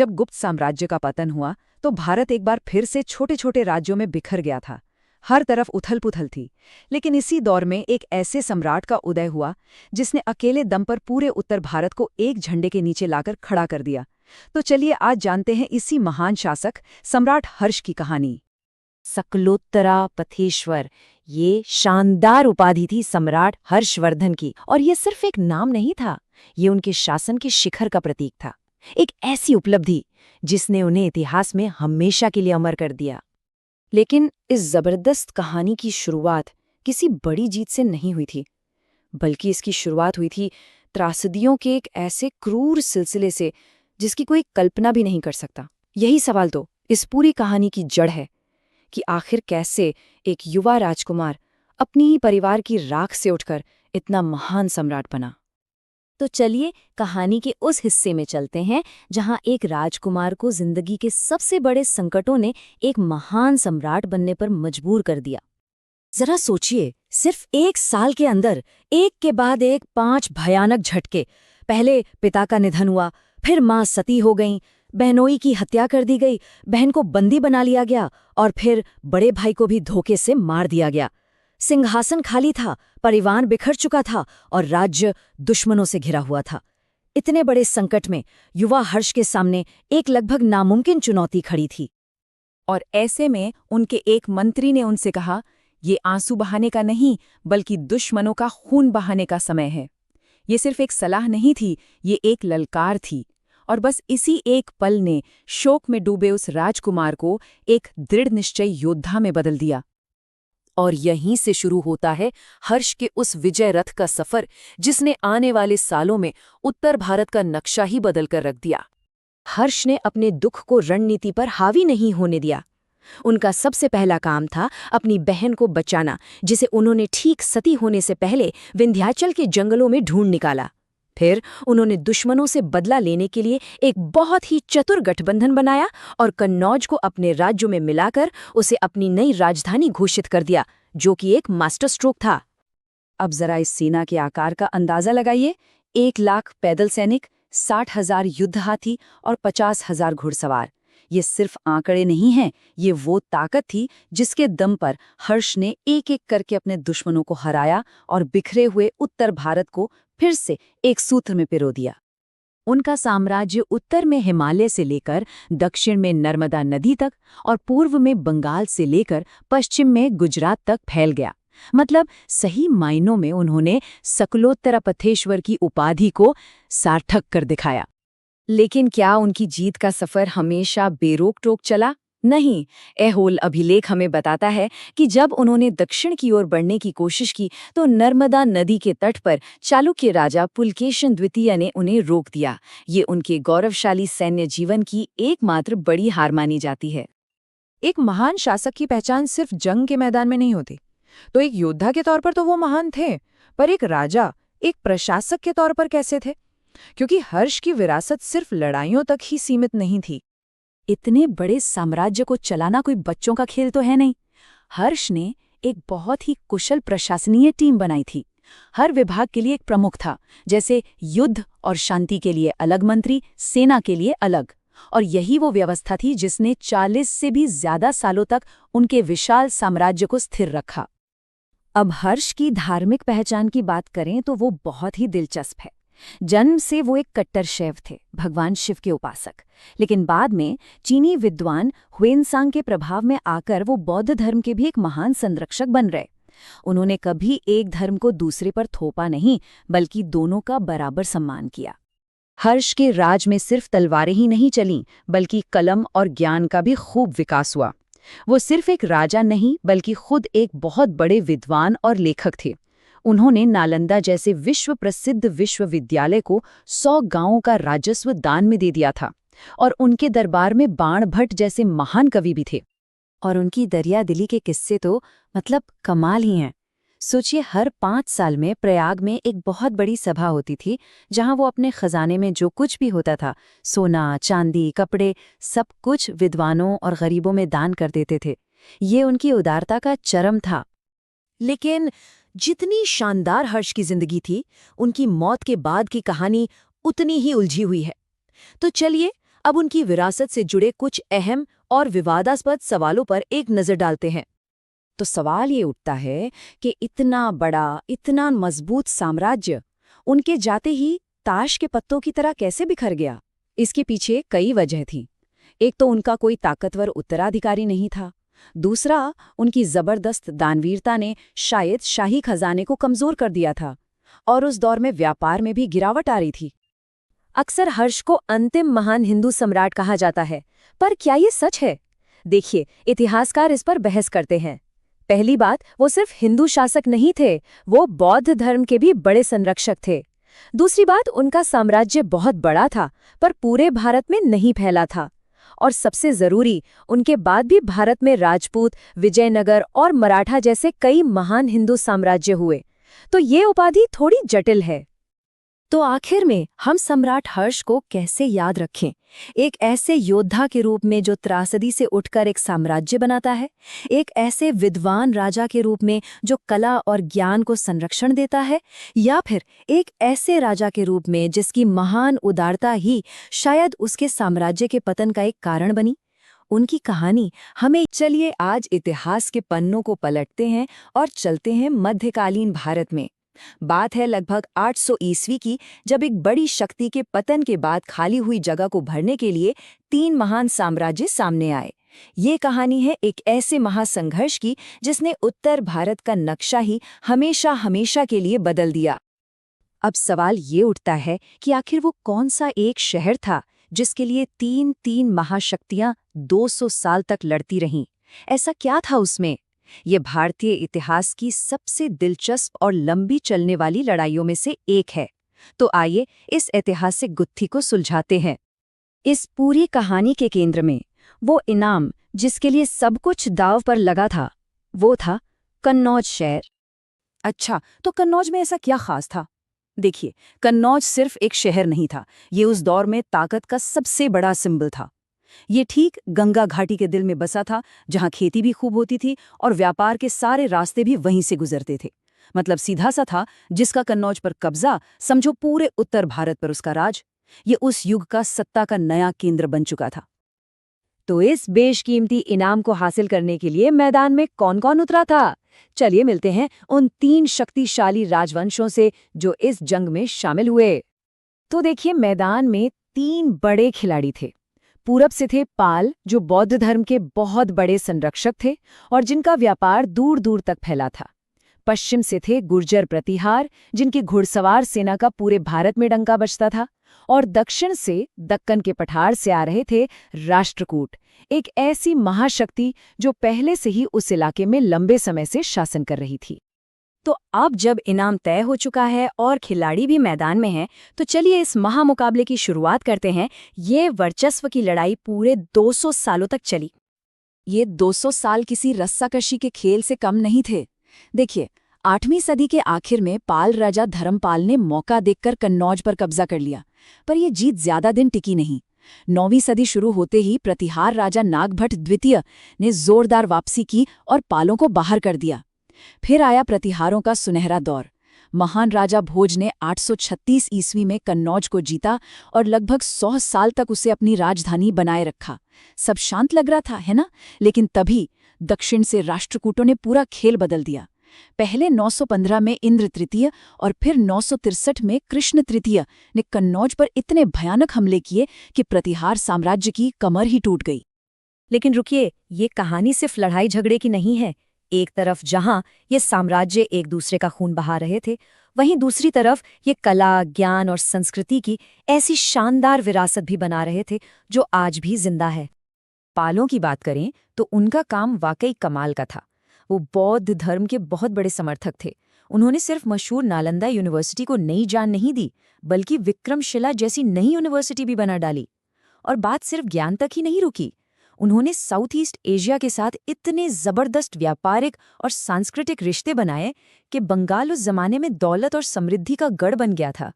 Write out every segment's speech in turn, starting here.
जब गुप्त साम्राज्य का पतन हुआ तो भारत एक बार फिर से छोटे छोटे राज्यों में बिखर गया था। हर तरफ उथल-पुथल थी। लेकिन इसी दौर में एक ऐसे सम्राट का उदय हुआ जिसने अकेले दम पर पूरे उत्तर भारत को एक झंडे के नीचे लाकर खड़ा कर दिया। तो चलिए आज जानते हैं इसी महान शासक सम्राट हर्ष की कहानी। सकलोत्तरापथेश्वर, ये शानदार उपाधि थी सम्राट हर्षवर्धन की। और ये सिर्फ एक नाम नहीं था, ये उनके शासन के शिखर का प्रतीक था। एक ऐसी उपलब्धि जिसने उन्हें इतिहास में हमेशा के लिए अमर कर दिया। लेकिन इस जबरदस्त कहानी की शुरुआत किसी बड़ी जीत से नहीं हुई थी, बल्कि इसकी शुरुआत हुई थी त्रासदियों के एक ऐसे क्रूर सिलसिले से जिसकी कोई कल्पना भी नहीं कर सकता। यही सवाल तो इस पूरी कहानी की जड़ है कि आखिर कैसे एक युवा राजकुमार अपनी ही परिवार की राख से उठकर इतना महान सम्राट बना। तो चलिए कहानी के उस हिस्से में चलते हैं जहां एक राजकुमार को जिंदगी के सबसे बड़े संकटों ने एक महान सम्राट बनने पर मजबूर कर दिया। जरा सोचिए, सिर्फ 1 साल के अंदर एक के बाद एक 5 भयानक झटके। पहले पिता का निधन हुआ, फिर मां सती हो गईं, बहनोई की हत्या कर दी गई, बहन को बंदी बना लिया गया और फिर बड़े भाई को भी धोखे से मार दिया गया। सिंहासन खाली था, परिवार बिखर चुका था और राज्य दुश्मनों से घिरा हुआ था। इतने बड़े संकट में युवा हर्ष के सामने एक लगभग नामुमकिन चुनौती खड़ी थी। और ऐसे में उनके एक मंत्री ने उनसे कहा, ये आंसू बहाने का नहीं बल्कि दुश्मनों का खून बहाने का समय है। ये सिर्फ एक सलाह नहीं थी, ये एक ललकार थी। और बस इसी एक पल ने शोक में डूबे उस राजकुमार को एक दृढ़ निश्चय योद्धा में बदल दिया। और यहीं से शुरू होता है हर्ष के उस विजय रथ का सफर जिसने आने वाले सालों में उत्तर भारत का नक्शा ही बदल कर रख दिया। हर्ष ने अपने दुख को रणनीति पर हावी नहीं होने दिया। उनका सबसे पहला काम था अपनी बहन को बचाना, जिसे उन्होंने ठीक सती होने से पहले विंध्याचल के जंगलों में ढूंढ निकाला। फिर उन्होंने दुश्मनों से बदला लेने के लिए एक बहुत ही चतुर गठबंधन बनाया और कन्नौज को अपने राज्यों में मिलाकर उसे अपनी नई राजधानी घोषित कर दिया, जो कि एक मास्टर स्ट्रोक था। अब जरा इस सेना के आकार का अंदाजा लगाइए। 1 लाख पैदल सैनिक, 60,000 युद्ध हाथी और 50,000 घुड़सवार। ये सिर्फ आंकड़े नहीं हैं, ये वो ताकत थी जिसके दम पर हर्ष ने एक एक करके अपने दुश्मनों को हराया और बिखरे हुए उत्तर भारत को फिर से एक सूत्र में पिरो दिया। उनका साम्राज्य उत्तर में हिमालय से लेकर दक्षिण में नर्मदा नदी तक और पूर्व में बंगाल से लेकर पश्चिम में गुजरात तक फैल गया। मतलब सही मायनों में उन्होंने सकलोत्तरापथेश्वर की उपाधि को सार्थक कर दिखाया। लेकिन क्या उनकी जीत का सफर हमेशा बेरोक-टोक चला? नहीं। ऐहोल अभिलेख हमें बताता है कि जब उन्होंने दक्षिण की ओर बढ़ने की कोशिश की तो नर्मदा नदी के तट पर चालुक्य राजा पुलकेशन द्वितीय ने उन्हें रोक दिया। ये उनके गौरवशाली सैन्य जीवन की एकमात्र बड़ी हार मानी जाती है। एक महान शासक की पहचान सिर्फ जंग के मैदान में नहीं होती। तो एक योद्धा के तौर पर तो वो महान थे, पर एक राजा, एक प्रशासक के तौर पर कैसे थे? क्योंकि हर्ष की विरासत सिर्फ लड़ाइयों तक ही सीमित नहीं थी। इतने बड़े साम्राज्य को चलाना कोई बच्चों का खेल तो है नहीं। हर्ष ने एक बहुत ही कुशल प्रशासनीय टीम बनाई थी। हर विभाग के लिए एक प्रमुख था, जैसे युद्ध और शांति के लिए अलग मंत्री, सेना के लिए अलग। और यही वो व्यवस्था थी जिसने 40 से भी ज्यादा सालों तक उनके विशाल साम्राज्य को स्थिर रखा। अब हर्ष की धार्मिक पहचान की बात करें तो वो बहुत ही दिलचस्प है। जन्म से वो एक कट्टर शैव थे, भगवान शिव के उपासक। लेकिन बाद में चीनी विद्वान ह्वेनसांग के प्रभाव में आकर वो बौद्ध धर्म के भी एक महान संरक्षक बन रहे। उन्होंने कभी एक धर्म को दूसरे पर थोपा नहीं, बल्कि दोनों का बराबर सम्मान किया। हर्ष के राज में सिर्फ तलवारें ही नहीं चलीं, बल्कि कलम और ज्ञान का भी खूब विकास हुआ। वो सिर्फ एक राजा नहीं, बल्कि खुद एक बहुत बड़े विद्वान और लेखक थे। उन्होंने नालंदा जैसे विश्व प्रसिद्ध विश्वविद्यालय को 100 गांवों का राजस्व दान में दे दिया था। और उनके दरबार में बाणभट्ट जैसे महान कवि भी थे। और उनकी दरिया दिली के किस्से तो मतलब कमाल ही हैं। सोचिए, हर 5 साल में प्रयाग में एक बहुत बड़ी सभा होती थी, जहां वो अपने खजाने में जो कुछ भी होता था, सोना, चांदी, कपड़े, सब कुछ विद्वानों और गरीबों में दान कर देते थे। ये उनकी उदारता का चरम था। लेकिन जितनी शानदार हर्ष की जिंदगी थी, उनकी मौत के बाद की कहानी उतनी ही उलझी हुई है। तो चलिए अब उनकी विरासत से जुड़े कुछ अहम और विवादास्पद सवालों पर एक नज़र डालते हैं। तो सवाल ये उठता है कि इतना बड़ा, इतना मजबूत साम्राज्य उनके जाते ही ताश के पत्तों की तरह कैसे बिखर गया? इसके पीछे कई वजह थी। एक तो उनका कोई ताकतवर उत्तराधिकारी नहीं था। दूसरा, उनकी जबरदस्त दानवीरता ने शायद शाही खजाने को कमजोर कर दिया था। और उस दौर में व्यापार में भी गिरावट आ रही थी। अक्सर हर्ष को अंतिम महान हिंदू सम्राट कहा जाता है, पर क्या ये सच है? देखिए, इतिहासकार इस पर बहस करते हैं। पहली बात, वो सिर्फ हिंदू शासक नहीं थे, वो बौद्ध धर्म के भी बड़े संरक्षक थे। दूसरी बात, उनका साम्राज्य बहुत बड़ा था, पर पूरे भारत में नहीं फैला था। और सबसे जरूरी, उनके बाद भी भारत में राजपूत, विजयनगर और मराठा जैसे कई महान हिंदू साम्राज्य हुए। तो ये उपाधि थोड़ी जटिल है। तो आखिर में हम सम्राट हर्ष को कैसे याद रखें? एक ऐसे योद्धा के रूप में जो त्रासदी से उठकर एक साम्राज्य बनाता है, एक ऐसे विद्वान राजा के रूप में जो कला और ज्ञान को संरक्षण देता है, या फिर एक ऐसे राजा के रूप में जिसकी महान उदारता ही शायद उसके साम्राज्य के पतन का एक कारण बनी? उनकी कहानी हमें चलिए आज इतिहास के पन्नों को पलटते हैं और चलते हैं मध्यकालीन भारत में। बात है लगभग 800 ईस्वी की, जब एक बड़ी शक्ति के पतन के बाद खाली हुई जगह को भरने के लिए 3 महान साम्राज्य सामने आए। ये कहानी है एक ऐसे महासंघर्ष की जिसने उत्तर भारत का नक्शा ही हमेशा हमेशा के लिए बदल दिया। अब सवाल ये उठता है कि आखिर वो कौन सा एक शहर था जिसके लिए 3 महाशक्तियां 200 साल तक लड़ती रहीं? ऐसा क्या था उसमें? ये भारतीय इतिहास की सबसे दिलचस्प और लंबी चलने वाली लड़ाइयों में से एक है। तो आइए इस ऐतिहासिक गुत्थी को सुलझाते हैं। इस पूरी कहानी के केंद्र में वो इनाम जिसके लिए सब कुछ दांव पर लगा था, वो था कन्नौज शहर। अच्छा, तो कन्नौज में ऐसा क्या खास था? देखिए, कन्नौज सिर्फ एक शहर नहीं था, ये उस दौर में ताकत का सबसे बड़ा सिंबल था। ये ठीक गंगा घाटी के दिल में बसा था, जहां खेती भी खूब होती थी और व्यापार के सारे रास्ते भी वहीं से गुजरते थे। मतलब सीधा सा था, जिसका कन्नौज पर कब्जा, समझो पूरे उत्तर भारत पर उसका राज। ये उस युग का सत्ता का नया केंद्र बन चुका था। तो इस बेशकीमती इनाम को हासिल करने के लिए मैदान में कौन कौन उतरा था? चलिए मिलते हैं उन 3 शक्तिशाली राजवंशों से जो इस जंग में शामिल हुए। तो देखिए, मैदान में 3 बड़े खिलाड़ी थे। पूरब से थे पाल, जो बौद्ध धर्म के बहुत बड़े संरक्षक थे और जिनका व्यापार दूर दूर तक फैला था। पश्चिम से थे गुर्जर प्रतिहार, जिनकी घुड़सवार सेना का पूरे भारत में डंका बजता था। और दक्षिण से दक्कन के पठार से आ रहे थे राष्ट्रकूट, एक ऐसी महाशक्ति जो पहले से ही उस इलाके में लंबे समय से शासन कर रही थी। तो अब जब इनाम तय हो चुका है और खिलाड़ी भी मैदान में हैं, तो चलिए इस महामुकाबले की शुरुआत करते हैं। ये वर्चस्व की लड़ाई पूरे 200 सालों तक चली। ये 200 साल किसी रस्साकशी के खेल से कम नहीं थे। देखिए, 8वीं सदी के आखिर में पाल राजा धर्मपाल ने मौका देखकर कन्नौज पर कब्जा कर लिया, पर यह जीत ज्यादा दिन टिकी नहीं। 9वीं सदी शुरू होते ही प्रतिहार राजा नागभट्ट द्वितीय ने जोरदार वापसी की और पालों को बाहर कर दिया। फिर आया प्रतिहारों का सुनहरा दौर। महान राजा भोज ने 836 ईस्वी में कन्नौज को जीता और लगभग 100 साल तक उसे अपनी राजधानी बनाए रखा। सब शांत लग रहा था, है ना? लेकिन तभी दक्षिण से राष्ट्रकूटों ने पूरा खेल बदल दिया। पहले 915 में इंद्र तृतीय और फिर 963 में कृष्ण तृतीय ने कन्नौज पर इतने भयानक हमले किए कि प्रतिहार साम्राज्य की कमर ही टूट गई। लेकिन रुकिए, ये कहानी सिर्फ लड़ाई झगड़े की नहीं है। एक तरफ जहां ये साम्राज्य एक दूसरे का खून बहा रहे थे, वहीं दूसरी तरफ ये कला, ज्ञान और संस्कृति की ऐसी शानदार विरासत भी बना रहे थे जो आज भी जिंदा है। पालों की बात करें तो उनका काम वाकई कमाल का था। वो बौद्ध धर्म के बहुत बड़े समर्थक थे। उन्होंने सिर्फ मशहूर नालंदा यूनिवर्सिटी को नई जान नहीं दी, बल्कि विक्रमशिला जैसी नई यूनिवर्सिटी भी बना डाली। और बात सिर्फ ज्ञान तक ही नहीं रुकी। उन्होंने साउथ ईस्ट एशिया के साथ इतने जबरदस्त व्यापारिक और सांस्कृतिक रिश्ते बनाए कि बंगाल उस जमाने में दौलत और समृद्धि का गढ़ बन गया था।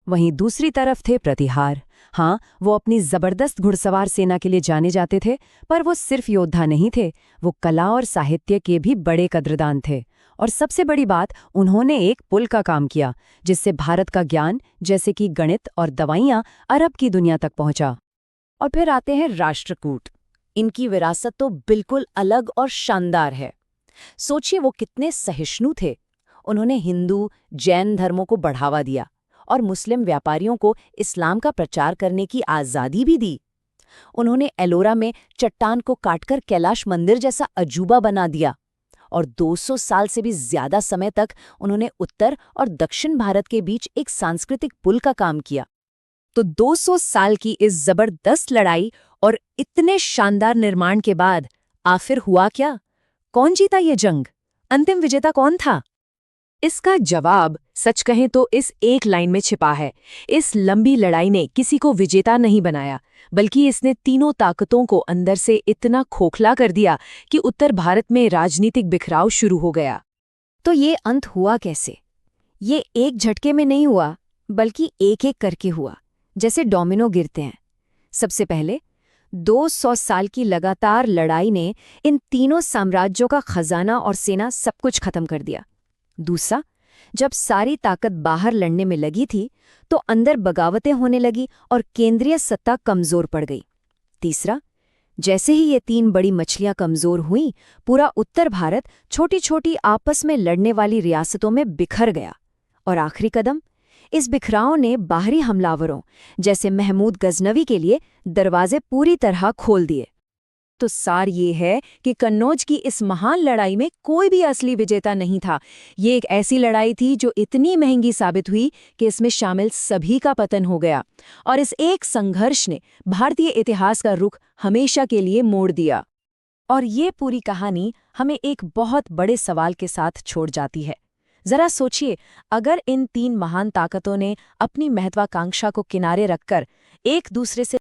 वहीं दूसरी तरफ थे प्रतिहार। हाँ, वो अपनी जबरदस्त घुड़सवार सेना के लिए जाने जाते थे, पर वो सिर्फ योद्धा नहीं थे, वो कला और साहित्य के भी बड़े कद्रदान थे। और सबसे बड़ी बात, उन्होंने एक पुल का काम किया जिससे भारत का ज्ञान, जैसे कि गणित और दवाइयाँ, अरब की दुनिया तक पहुंचा। और फिर आते हैं राष्ट्रकूट। इनकी विरासत तो बिल्कुल अलग और शानदार है। सोचिए वो कितने सहिष्णु थे। उन्होंने हिंदू, जैन धर्मों को बढ़ावा दिया और मुस्लिम व्यापारियों को इस्लाम का प्रचार करने की आज़ादी भी दी। उन्होंने एलोरा में चट्टान को काटकर कैलाश मंदिर जैसा अजूबा बना दिया और 200 साल से भी ज्यादा समय तक उन्होंने उत्तर और दक्षिण भारत के बीच एक सांस्कृतिक पुल का काम किया। तो 200 साल की इस जबरदस्त लड़ाई और इतने शानदार निर्माण के बाद आखिर हुआ क्या? कौन जीता ये जंग? अंतिम विजेता कौन था? इसका जवाब सच कहें तो इस एक लाइन में छिपा है। इस लंबी लड़ाई ने किसी को विजेता नहीं बनाया, बल्कि इसने तीनों ताकतों को अंदर से इतना खोखला कर दिया कि उत्तर भारत में राजनीतिक बिखराव शुरू हो गया। तो ये अंत हुआ कैसे? ये एक झटके में नहीं हुआ, बल्कि एक एक करके हुआ, जैसे डोमिनो गिरते हैं। सबसे पहले 200 साल की लगातार लड़ाई ने इन तीनों साम्राज्यों का खजाना और सेना सब कुछ खत्म कर दिया। दूसरा, जब सारी ताकत बाहर लड़ने में लगी थी तो अंदर बगावतें होने लगी और केंद्रीय सत्ता कमजोर पड़ गई। तीसरा, जैसे ही ये तीन बड़ी मछलियां कमजोर हुईं, पूरा उत्तर भारत छोटी छोटी आपस में लड़ने वाली रियासतों में बिखर गया। और आखिरी कदम, इस बिखराव ने बाहरी हमलावरों जैसे महमूद गजनवी के लिए दरवाजे पूरी तरह खोल दिए। तो सार ये है कि कन्नौज की इस महान लड़ाई में कोई भी असली विजेता नहीं था। ये एक ऐसी लड़ाई थी जो इतनी महंगी साबित हुई कि इसमें शामिल सभी का पतन हो गया, और इस एक संघर्ष ने भारतीय इतिहास का रुख हमेशा के लिए मोड़ दिया। और ये पूरी कहानी हमें एक बहुत बड़े सवाल के साथ छोड़ जाती है। जरा सोचिए, अगर इन तीन महान ताकतों ने अपनी महत्वाकांक्षा को किनारे रखकर एक दूसरे से